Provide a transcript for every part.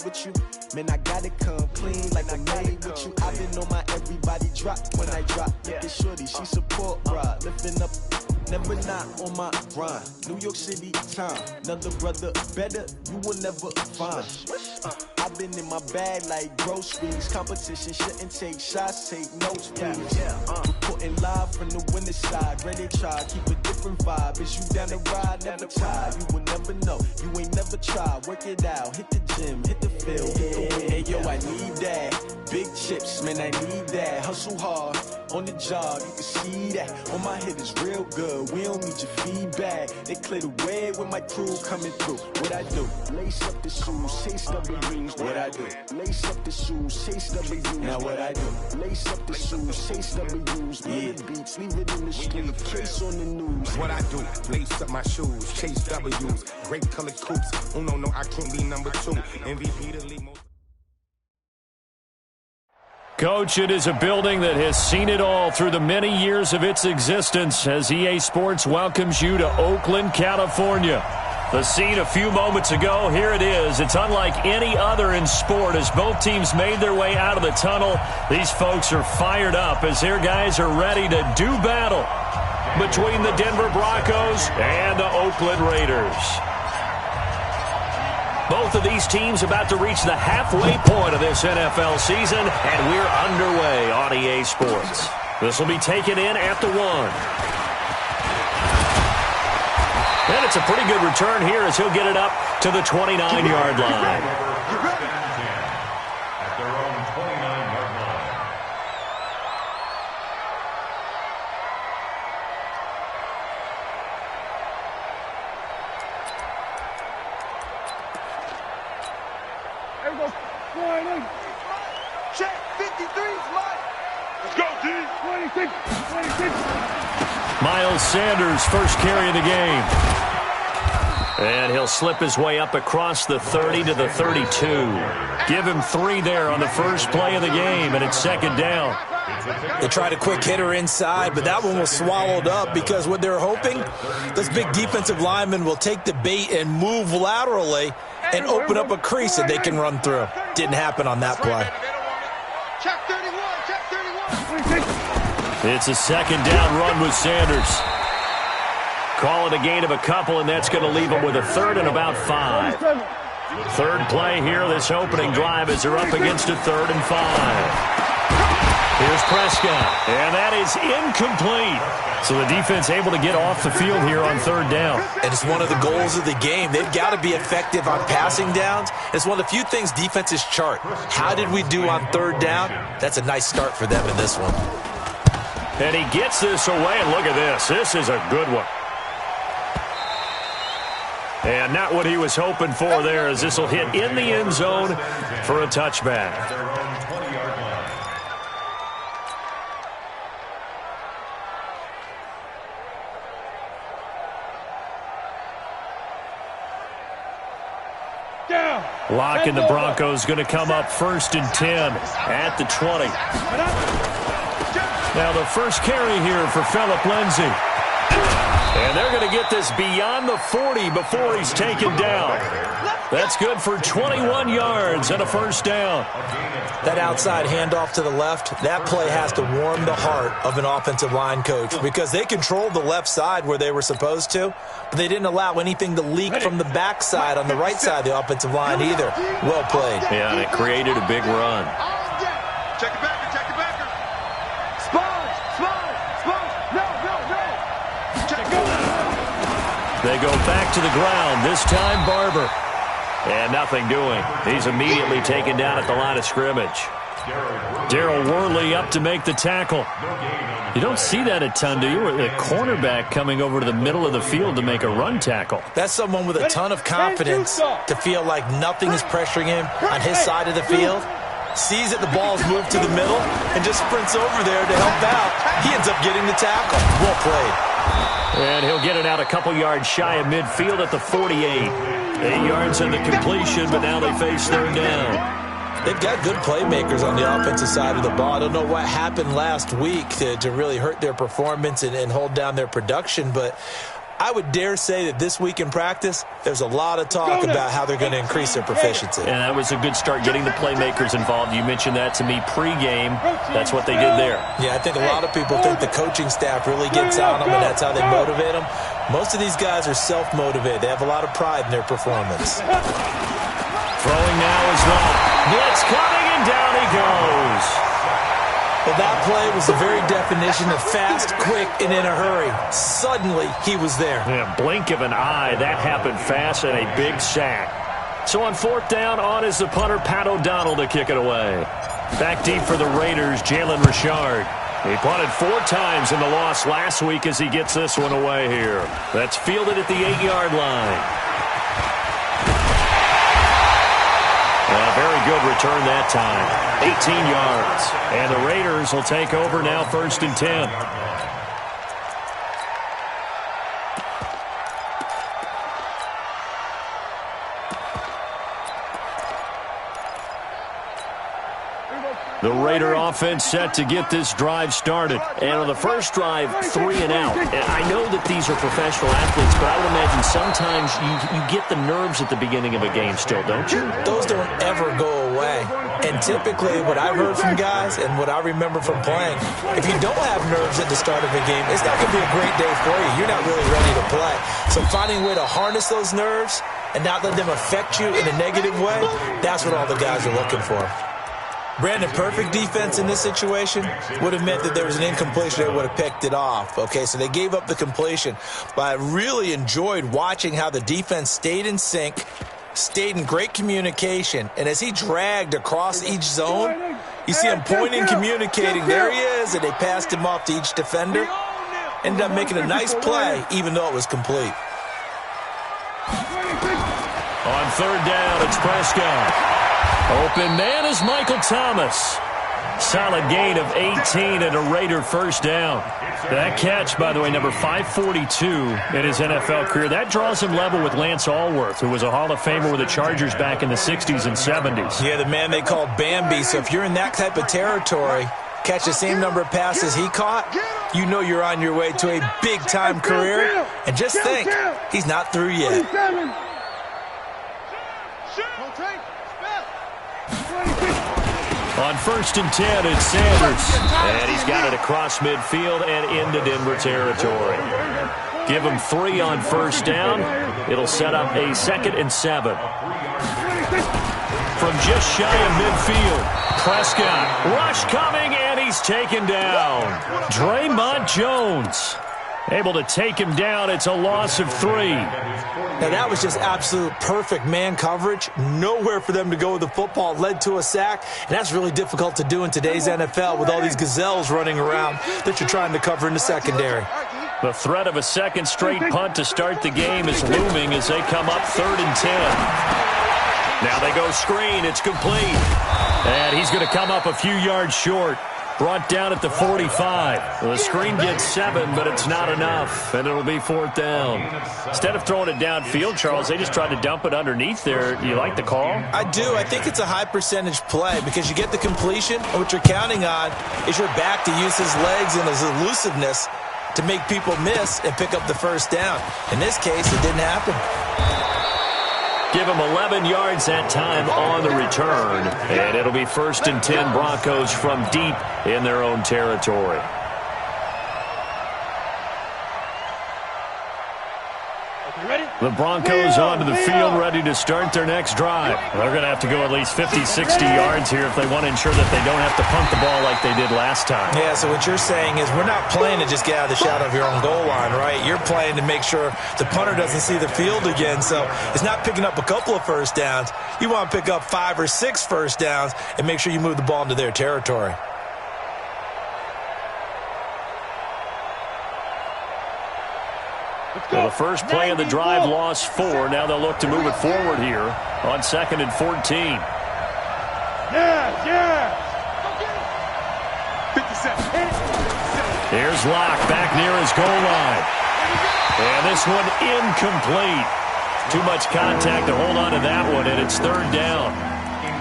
with you. Man, I gotta come clean like I made with you. I've been on my everybody drop when I drop. Look at shorty, she support ride. Lifting up, never not on my grind. New York City time, another brother better, you will never find. I've been in my bag like groceries. Competition shouldn't take shots, take notes, please. Reporting live from the winter side. Ready to try, keep a different vibe. Is you down the ride, never tired. You will never know, you ain't never tried. Work it out, hit the gym, hit the field, hit the wind. Hey yo, I need that. Big chips, man, I need that. Hustle hard, on the job, you can see that. On my hit is real good, we don't need your feedback. They clear the way with my crew coming through. What I do? Lace up the shoes, chase double U's. What I do? Lace up the shoes, chase double U's. Now what I do? Lace up the shoes, chase double U's. Yeah. Beats, leave it in the street, case on the news. What I do? Lace up my shoes, chase W's. Great colored coops. Oh no, I can't be number 2. MVP the league most. Coach, it is a building that has seen it all through the many years of its existence as EA Sports welcomes you to Oakland, California. The scene a few moments ago, here it is. It's unlike any other in sport as both teams made their way out of the tunnel. These folks are fired up as their guys are ready to do battle between the Denver Broncos and the Oakland Raiders. Both of these teams about to reach the halfway point of this NFL season, and we're underway on EA Sports. This will be taken in at the 1. And it's a pretty good return here as he'll get it up to the 29-yard line. Check, 53's mine. Let's go, D. 26. Miles Sanders first carry of the game. And he'll slip his way up across the 30 to the 32. Give him 3 there on the first play of the game, and it's second down. They tried a quick hitter inside, but that one was swallowed up because what they're hoping, this big defensive lineman will take the bait and move laterally and open up a crease that they can run through. Didn't happen on that play. Check 31, check 31. It's a second down run with Sanders. Call it a gain of a couple, and that's going to leave them with a third and about 5. Third play here, this opening drive as they're up against a 3rd and 5. Here's Prescott, and that is incomplete. So the defense able to get off the field here on 3rd down. And it's one of the goals of the game. They've got to be effective on passing downs. It's one of the few things defenses chart. How did we do on 3rd down? That's a nice start for them in this one. And he gets this away, and look at this. This is a good one. And not what he was hoping for there, as this will hit in the end zone for a touchback. Lock and the Broncos going to come up 1st and 10 at the 20. Now the first carry here for Phillip Lindsay. And they're going to get this beyond the 40 before he's taken down. That's good for 21 yards and a first down. That outside handoff to the left, that play has to warm the heart of an offensive line coach because they controlled the left side where they were supposed to, but they didn't allow anything to leak from the backside on the right side of the offensive line either. Well played. Yeah, and it created a big run. Check it backer, check it backer. They go back to the ground, this time Barber. And nothing doing. He's immediately taken down at the line of scrimmage. Darryl Worley up to make the tackle. You don't see that a ton, do you? A cornerback coming over to the middle of the field to make a run tackle. That's someone with a ton of confidence to feel like nothing is pressuring him on his side of the field. Sees that the ball's moved to the middle and just sprints over there to help out. He ends up getting the tackle. Well played. And he'll get it out a couple yards shy of midfield at the 48. 8 yards in the completion, but now they face 3rd down. They've got good playmakers on the offensive side of the ball. I don't know what happened last week to really hurt their performance and hold down their production, but I would dare say that this week in practice, there's a lot of talk about how they're going to increase their proficiency. And that was a good start, getting the playmakers involved. You mentioned that to me pregame. That's what they did there. Yeah, I think a lot of people think the coaching staff really gets on them, and that's how they motivate them. Most of these guys are self-motivated. They have a lot of pride in their performance. Throwing now is Long. Blitz coming, and down he goes. Well, that play was the very definition of fast, quick, and in a hurry. Suddenly, he was there. Yeah, blink of an eye. That happened fast, and a big sack. So on 4th down, on is the punter, Pat O'Donnell, to kick it away. Back deep for the Raiders, Jalen Richard. He punted 4 times in the loss last week as he gets this one away here. That's fielded at the 8-yard line. A very good return that time. 18 yards. And the Raiders will take over now, 1st and 10. The Raider offense set to get this drive started. And on the first drive, 3 and out. And I know that these are professional athletes, but I would imagine sometimes you get the nerves at the beginning of a game still, don't you? Those don't ever go away. And typically what I've heard from guys and what I remember from playing, if you don't have nerves at the start of a game, it's not going to be a great day for you. You're not really ready to play. So finding a way to harness those nerves and not let them affect you in a negative way, that's what all the guys are looking for. Brandon, perfect defense in this situation would have meant that there was an incompletion. They would have picked it off. Okay, so they gave up the completion. But I really enjoyed watching how the defense stayed in sync, stayed in great communication. And as he dragged across each zone, you see him pointing, communicating. There he is, and they passed him off to each defender. Ended up making a nice play, even though it was complete. On 3rd down, it's Prescott. Open man is Michael Thomas. Solid gain of 18 and a Raider 1st down. That catch, by the way, number 542 in his NFL career. That draws him level with Lance Allworth, who was a Hall of Famer with the Chargers back in the 60s and 70s. Yeah, the man they called Bambi. So if you're in that type of territory, catch the same number of passes he caught, you know you're on your way to a big-time career. And just think, he's not through yet. On 1st and 10, it's Sanders. And he's got it across midfield and into Denver territory. Give him 3 on 1st down. It'll set up a 2nd and 7. From just shy of midfield, Prescott. Rush coming, and he's taken down. Draymond Jones able to take him down. It's a loss of 3. Now, that was just absolute perfect man coverage. Nowhere for them to go with the football. Led to a sack, and that's really difficult to do in today's NFL with all these gazelles running around that you're trying to cover in the secondary. The threat of a 2nd straight punt to start the game is looming as they come up 3rd and 10. Now they go screen. It's complete. And he's going to come up a few yards short. Brought down at the 45. The screen gets 7, but it's not enough, and it'll be 4th down. Instead of throwing it downfield, Charles, they just tried to dump it underneath there. Do you like the call? I do. I think it's a high-percentage play because you get the completion, and what you're counting on is your back to use his legs and his elusiveness to make people miss and pick up the 1st down. In this case, it didn't happen. Give him 11 yards that time on the return. And it'll be 1st and 10 Broncos from deep in their own territory. The Broncos onto the field, ready to start their next drive. They're going to have to go at least 50, 60 yards here if they want to ensure that they don't have to punt the ball like they did last time. Yeah, so what you're saying is we're not playing to just get out of the shadow of your own goal line, right? You're playing to make sure the punter doesn't see the field again. So it's not picking up a couple of 1st downs. You want to pick up 5 or 6 1st downs and make sure you move the ball into their territory. Well, the first play of the drive lost 4. Now they'll look to move it forward here on 2nd and 14. Here's Locke back near his goal line. And this one incomplete. Too much contact to hold on to that one, and it's 3rd down.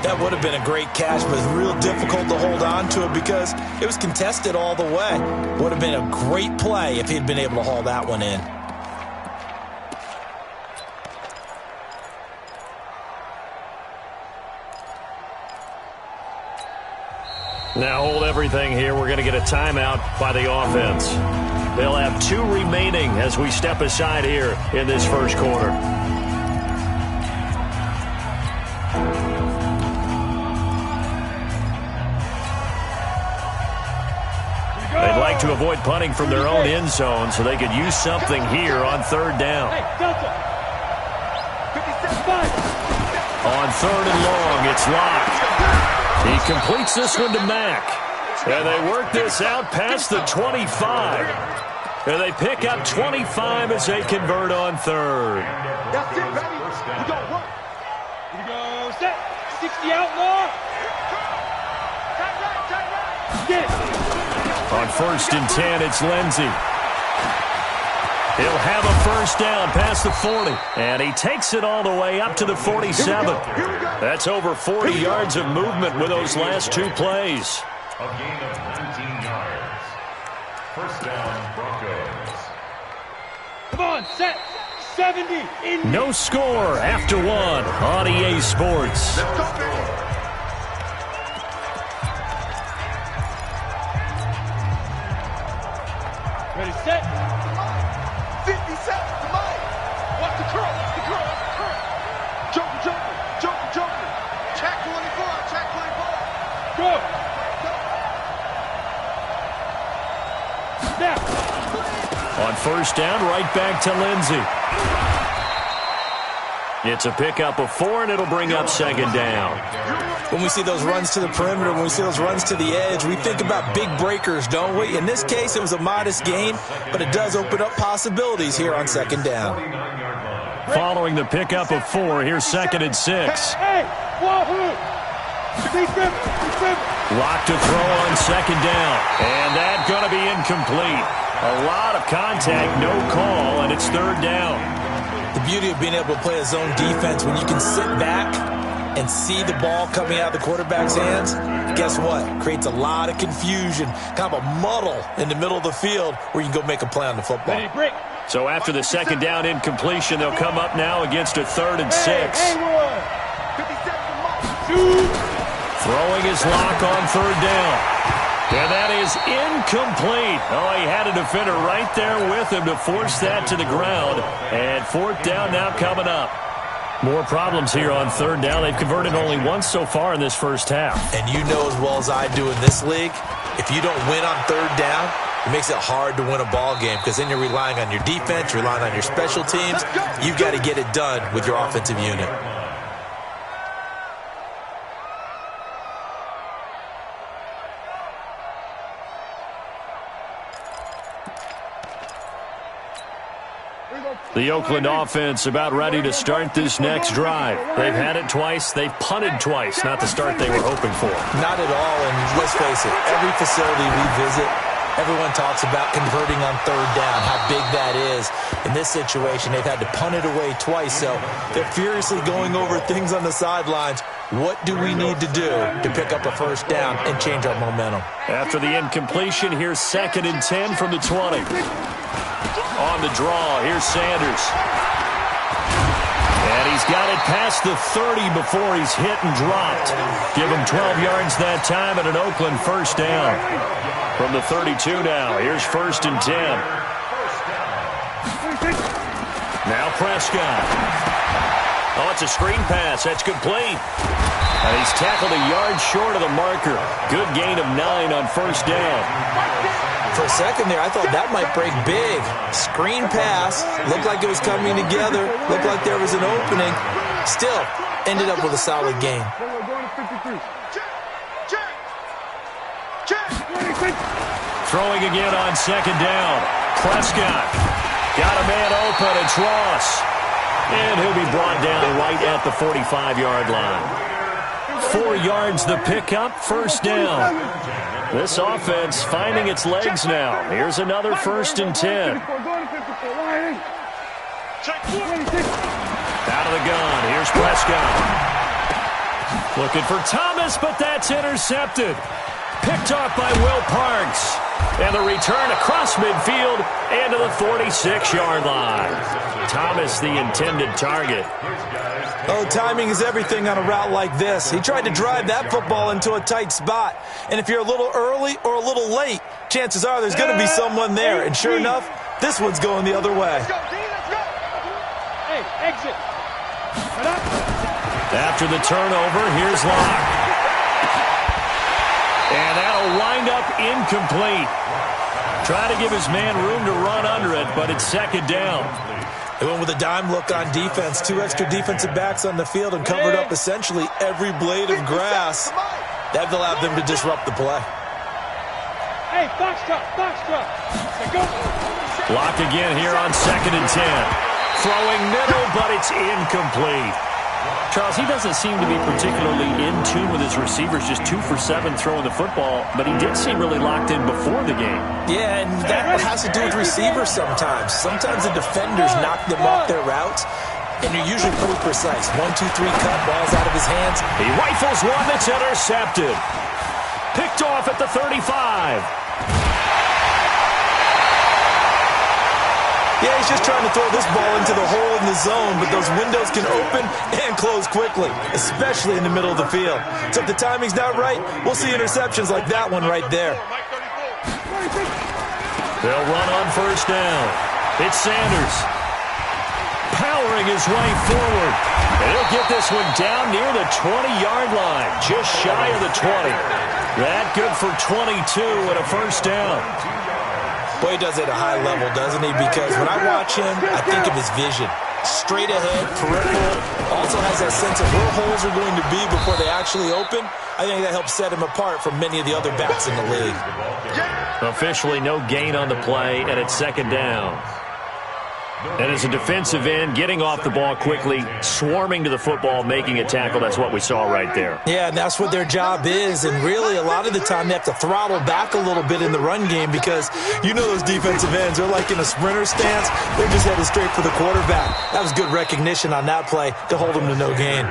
That would have been a great catch, but it's real difficult to hold on to it because it was contested all the way. Would have been a great play if he'd been able to haul that one in. Now hold everything here. We're going to get a timeout by the offense. They'll have 2 remaining as we step aside here in this first quarter. They'd like to avoid punting from their own end zone so they could use something here on third down. On third and long, it's locked. He completes this one to Mack. And they work this out past the 25. And they pick up 25 as they convert on third. That's it, baby. We got work. Here we go. Set. 60 outlaw. Get. On first and 10, it's Lindsey. He'll have a first down past the 40. And he takes it all the way up to the 47. That's over 40 yards of movement with those last 2 plays. A gain of 19 yards. First down, Broncos. Come on, set. 70. No score after 1 on EA Sports. Let's go, baby. Ready, set. 50 seconds, come on. Watch the curl, watch the curl, watch the curl. Joker, joker, joker, joker. Check 24, check 24. Go. Snap. On first down, right back to Lindsey. It's a pickup of 4, and it'll bring up second down. When we see those runs to the perimeter, when we see those runs to the edge, we think about big breakers, don't we? In this case, it was a modest gain, but it does open up possibilities here on second down. Following the pickup of 4, here's second and 6. Hey, wahoo. Locked to throw on second down. And that's going to be incomplete. A lot of contact, no call, and it's third down. The beauty of being able to play a zone defense, when you can sit back and see the ball coming out of the quarterback's hands, guess what? Creates a lot of confusion, kind of a muddle in the middle of the field where you can go make a play on the football. So after the second down incompletion, they'll come up now against a third and 6. Throwing his lock on third down. And that is incomplete. Oh, he had a defender right there with him to force that to the ground. And fourth down now coming up. More problems here on third down. They've converted only once so far in this first half. And you know as well as I do in this league, if you don't win on third down, it makes it hard to win a ball game because then you're relying on your defense, you're relying on your special teams. You've got to get it done with your offensive unit. The Oakland offense about ready to start this next drive. They've had it twice. They've punted twice. Not the start they were hoping for. Not at all, and let's face it, every facility we visit, everyone talks about converting on third down, how big that is. In this situation, they've had to punt it away twice, so they're furiously going over things on the sidelines. What do we need to do to pick up a first down and change our momentum? After the incompletion, here's second and 10 from the 20. On the draw, here's Sanders. And he's got it past the 30 before he's hit and dropped. Give him 12 yards that time and an Oakland first down. From the 32 now, here's first and 10. Now Prescott. Oh, it's a screen pass. That's complete. And he's tackled a yard short of the marker. Good gain of 9 on first down. For a second there, I thought that might break big. Screen pass. Looked like it was coming together. Looked like there was an opening. Still, ended up with a solid gain. Throwing again on second down. Prescott. Got a man open. It's Ross. And he'll be brought down right at the 45-yard line. 4 yards the pickup, first down. This offense finding its legs now. Here's another first and 10. Out of the gun, here's Prescott. Looking for Thomas, but that's intercepted. Picked off by Will Parks. And the return across midfield and to the 46-yard line. Thomas, the intended target. Oh, timing is everything on a route like this. He tried to drive that football into a tight spot. And if you're a little early or a little late, chances are there's going to be someone there. And sure enough, this one's going the other way. Let's go, D, let's go. Hey, exit. After the turnover, here's Locke. And that'll wind up incomplete. Try to give his man room to run under it, but it's second down. They went with a dime look on defense. 2 extra defensive backs on the field and covered up essentially every blade of grass. That allowed them to disrupt the play. Hey, box drop. Go. Locke again here on 2nd and 10. Throwing middle, but it's incomplete. Charles, he doesn't seem to be particularly in tune with his receivers, just 2 for 7 throwing the football, but he did seem really locked in before the game. Yeah, and that has to do with receivers sometimes. Sometimes the defenders knock them off their routes, and they're usually pretty precise. 1, 2, 3 cut, ball's out of his hands. He rifles one that's intercepted. Picked off at the 35. Yeah, he's just trying to throw this ball into the hole in the zone, but those windows can open and close quickly, especially in the middle of the field. So if the timing's not right, we'll see interceptions like that one right there. They'll run on first down. It's Sanders. Powering his way forward. And he'll get this one down near the 20-yard line, just shy of the 20. That good for 22 and a first down. Boy, he does it at a high level, doesn't he? Because when I watch him, I think of his vision. Straight ahead, peripheral. Also has that sense of where holes are going to be before they actually open. I think that helps set him apart from many of the other backs in the league. Officially no gain on the play, and it's second down. And as a defensive end, getting off the ball quickly, swarming to the football, making a tackle, that's what we saw right there. Yeah, and that's what their job is. And really, a lot of the time, they have to throttle back a little bit in the run game because you know those defensive ends, they're like in a sprinter stance. They're just headed straight for the quarterback. That was good recognition on that play to hold them to no gain.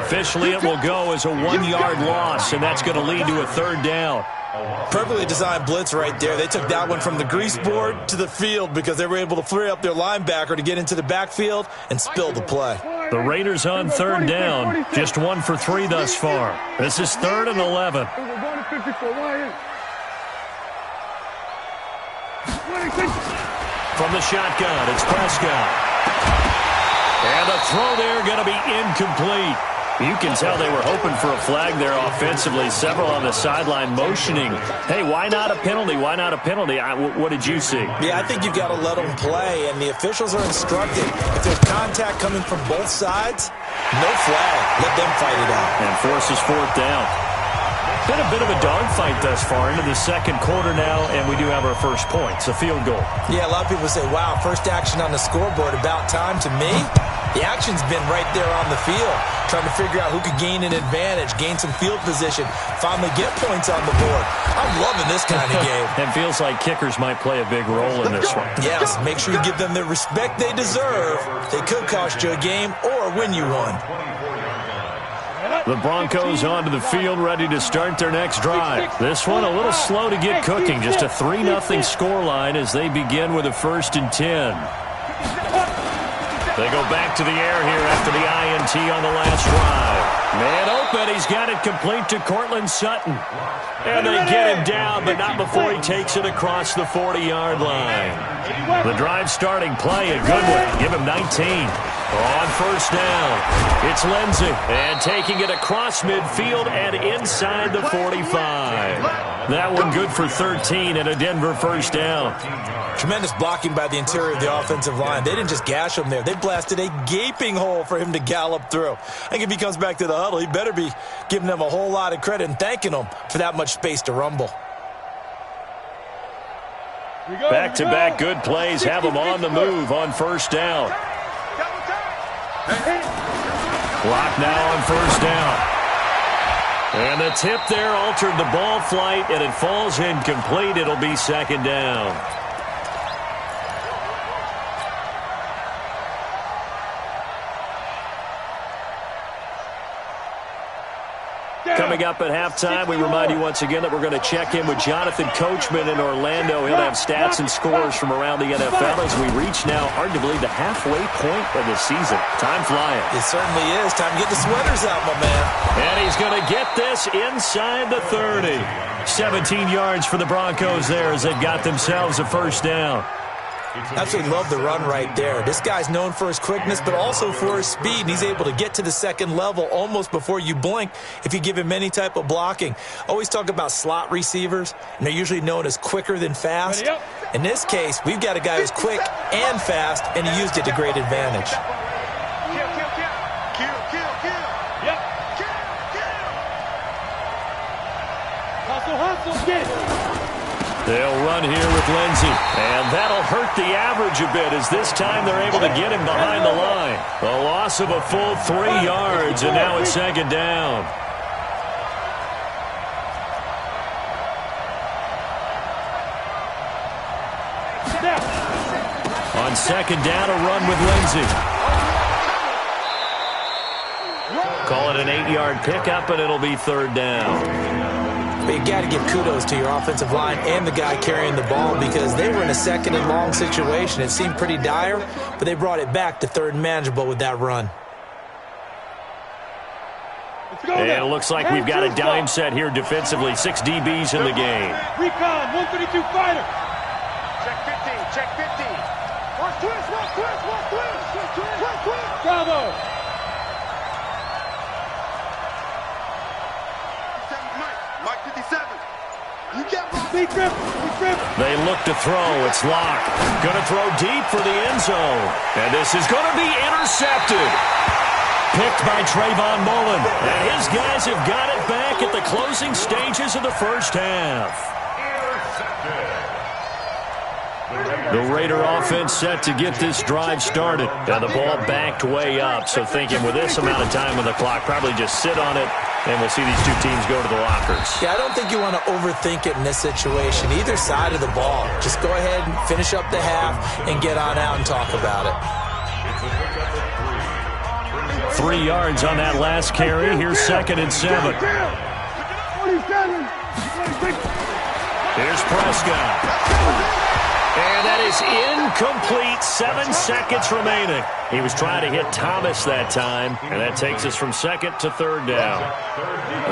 Officially, it will go as a 1-yard loss, and that's going to lead to a third down. Perfectly designed blitz right there. They took that one from the grease board to the field because they were able to free up their linebacker to get into the backfield and spill the play. The Raiders on third down. Just 1 for 3 thus far. This is 3rd and 11. From the shotgun, it's Prescott. And the throw there going to be incomplete. You can tell they were hoping for a flag there offensively. Several on the sideline motioning, hey, why not a penalty? Why not a penalty? What did you see? Yeah, I think you've got to let them play, and the officials are instructed. If there's contact coming from both sides, no flag. Let them fight it out. And forces 4th down. Been a bit of a dogfight thus far into the second quarter now, and we do have our first points, a field goal. Yeah, a lot of people say, wow, first action on the scoreboard, about time. To me, the action's been right there on the field, trying to figure out who could gain an advantage, gain some field position, finally get points on the board. I'm loving this kind of game. It feels like kickers might play a big role in this one. Yes, make sure you give them the respect they deserve. They could cost you a game or win you one. The Broncos onto the field, ready to start their next drive. This one a little slow to get cooking. Just a 3-0 scoreline as they begin with a 1st and 10. They go back to the air here after the INT on the last drive. Man open, he's got it complete to Cortland Sutton. And they get him down, but not before he takes it across the 40-yard line. The drive starting play, a good one. Give him 19. On first down, it's Lindsey. And taking it across midfield and inside the 45. That one good for 13 and a Denver first down. Tremendous blocking by the interior of the offensive line. They didn't just gash him there. They blasted a gaping hole for him to gallop through. I think if he comes back to the huddle, he better be giving them a whole lot of credit and thanking them for that much space to rumble. Back-to-back good plays have them on the move on first down. Clock now on first down. And the tip there altered the ball flight, and it falls incomplete. It'll be second down. Coming up at halftime, we remind you once again that we're going to check in with Jonathan Coachman in Orlando. He'll have stats and scores from around the NFL as we reach now, hard to believe, the halfway point of the season. Time flying. It certainly is. Time to get the sweaters out, my man. And he's going to get this inside the 30. 17 yards for the Broncos there as they've got themselves a first down. Absolutely love the run right there. This guy's known for his quickness, but also for his speed. And he's able to get to the second level almost before you blink if you give him any type of blocking. Always talk about slot receivers, and they're usually known as quicker than fast. In this case, we've got a guy who's quick and fast, and he used it to great advantage. Hustle, get it. They'll run here with Lindsey, and that'll hurt the average a bit as this time they're able to get him behind the line. A loss of a full 3 yards, and now it's second down. On second down, a run with Lindsey. Call it an 8-yard pickup, and it'll be third down. But you got to give kudos to your offensive line and the guy carrying the ball because they were in a second and long situation. It seemed pretty dire, but they brought it back to third and manageable with that run. And it looks like we've got a dime set here defensively. 6 DBs in the game. Recon, 132 fighter. Check 15, check 15. Watch twist. Bravo. Mike 57. You get big grip. They look to throw. It's Locke. Going to throw deep for the end zone. And this is going to be intercepted. Picked by Trayvon Mullen. And his guys have got it back at the closing stages of the first half. The Raider offense set to get this drive started. And the ball backed way up. So thinking with this amount of time on the clock, probably just sit on it. And we'll see these two teams go to the lockers. Yeah, I don't think you want to overthink it in this situation. Either side of the ball. Just go ahead and finish up the half and get on out and talk about it. 3 yards on that last carry. Here's second and 7. Here's Prescott. And that is incomplete. 7 seconds remaining. He was trying to hit Thomas that time, and that takes us from second to third down.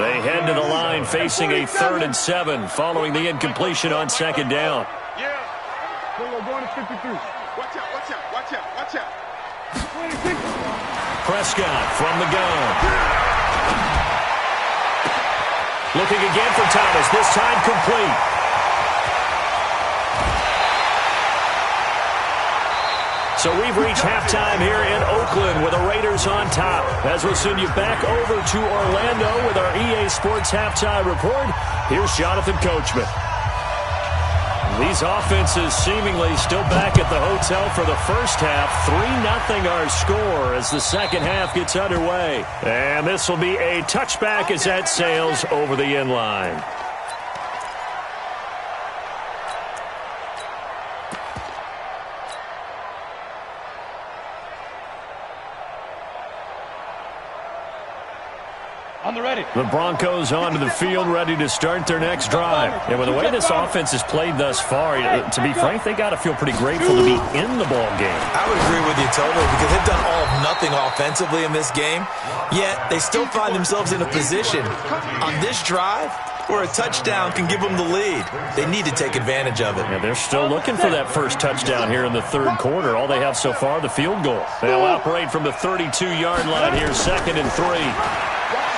They head to the line facing a 3rd and 7 following the incompletion on second down. Prescott from the gun. Looking again for Thomas, this time complete. So we've reached halftime here in Oakland with the Raiders on top. As we'll send you back over to Orlando with our EA Sports Halftime Report, here's Jonathan Coachman. These offenses seemingly still back at the hotel for the first half. 3-0 our score as the second half gets underway. And this will be a touchback as that sails over the end line. The Broncos onto the field, ready to start their next drive. And with the way this offense has played thus far, to be frank, they got to feel pretty grateful to be in the ball game. I would agree with you totally because they've done all of nothing offensively in this game, yet they still find themselves in a position on this drive where a touchdown can give them the lead. They need to take advantage of it. Yeah, they're still looking for that first touchdown here in the third quarter. All they have so far, the field goal. They'll operate from the 32-yard line here, 2nd and 3.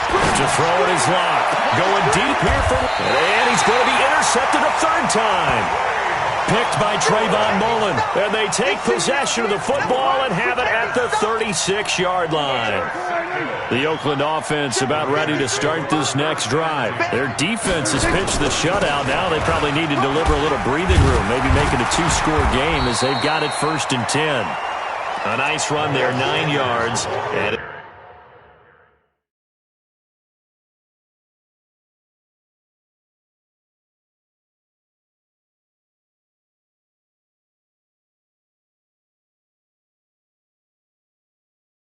To throw it is Locke. Going deep here and he's going to be intercepted a 3rd time. Picked by Trayvon Mullen. And they take possession of the football and have it at the 36-yard line. The Oakland offense about ready to start this next drive. Their defense has pitched the shutout. Now they probably need to deliver a little breathing room, maybe make it a 2-score game as they've got it 1st and 10. A nice run there, 9 yards. And